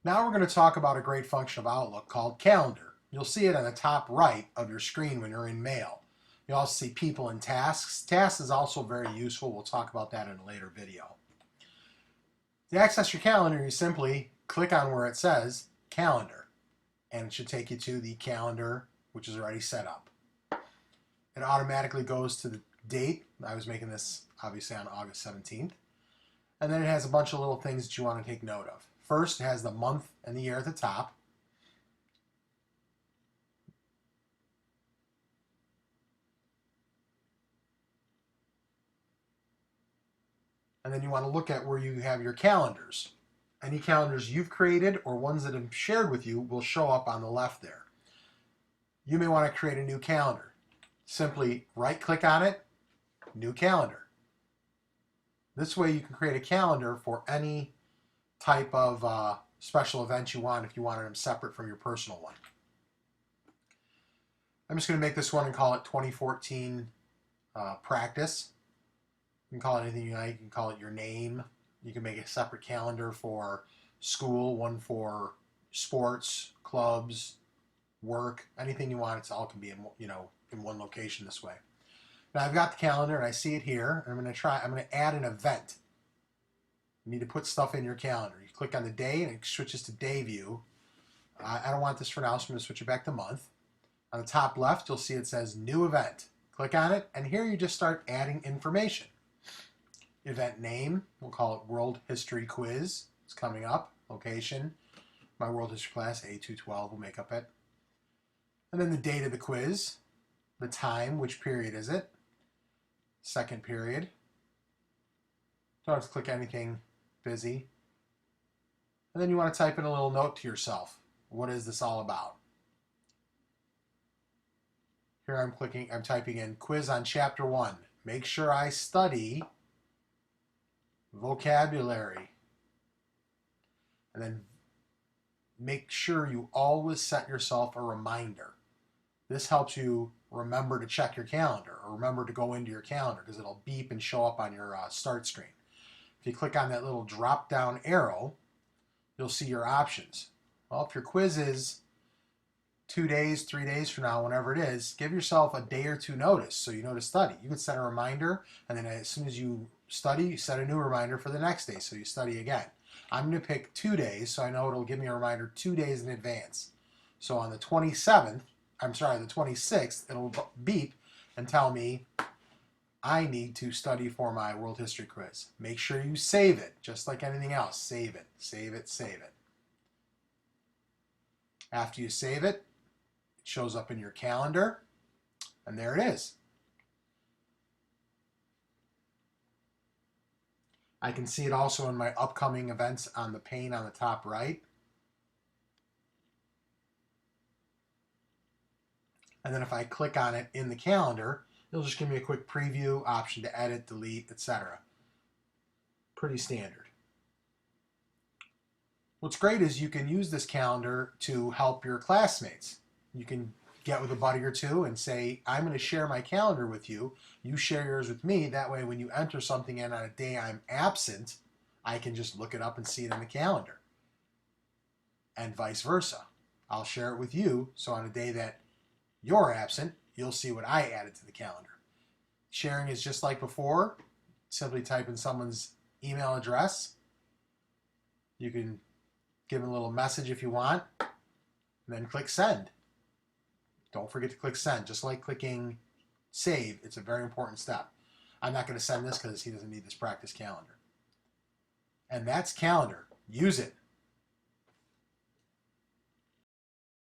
Now we're going to talk about a great function of Outlook called Calendar. You'll see it on the top right of your screen when you're in Mail. You also see People and Tasks. Tasks is also very useful. We'll talk about that in a later video. To access your calendar, you simply click on where it says Calendar, and it should take you to the calendar, which is already set up. It automatically goes to the date. I was making this obviously on August 17th. And then it has a bunch of little things that you want to take note of. First, it has the month and the year at the top. And then you want to look at where you have your calendars. Any calendars you've created or ones that have shared with you will show up on the left there. You may want to create a new calendar. Simply right-click on it, New Calendar. This way you can create a calendar for any type of special event you want if you wanted them separate from your personal one. I'm just going to make this one and call it 2014 Practice. You can call it anything you like. You can call it your name. You can make a separate calendar for school, one for sports, clubs, work, anything you want. It all can be in one location this way. Now I've got the calendar and I see it here. And I'm going to add an event. You need to put stuff in your calendar. You click on the day and it switches to day view. I don't want this for now, so I'm going to switch it back to month. On the top left, you'll see it says New Event. Click on it, and here you just start adding information. Event name, we'll call it World History Quiz. It's coming up. Location, my World History class, A212 will make up it. And then the date of the quiz, the time, which period is it, second period. Don't have to click anything busy. And then you want to type in a little note to yourself. What is this all about? Here I'm typing in quiz on chapter 1. Make sure I study vocabulary. And then make sure you always set yourself a reminder. This helps you remember to check your calendar or remember to go into your calendar because it'll beep and show up on your start screen. If you click on that little drop down arrow, you'll see your options. Well, if your quiz is 2 days, 3 days from now, whenever it is, give yourself a day or two notice so you know to study. You can set a reminder, and then as soon as you study, you set a new reminder for the next day so you study again. I'm going to pick 2 days so I know it'll give me a reminder 2 days in advance. So on the 26th, it'll beep and tell me I need to study for my World History quiz. Make sure you save it, just like anything else. Save it, save it, save it. After you save it, it shows up in your calendar, and there it is. I can see it also in my upcoming events on the pane on the top right. And then if I click on it in the calendar, it'll just give me a quick preview, option to edit, delete, etc. Pretty standard. What's great is you can use this calendar to help your classmates. You can get with a buddy or two and say, I'm going to share my calendar with you. You share yours with me. That way when you enter something in on a day I'm absent, I can just look it up and see it in the calendar. And vice versa. I'll share it with you, so on a day that you're absent, you'll see what I added to the calendar. Sharing is just like before. Simply type in someone's email address. You can give them a little message if you want, and then click send. Don't forget to click send. Just like clicking save, it's a very important step. I'm not going to send this because he doesn't need this practice calendar. And that's Calendar. Use it.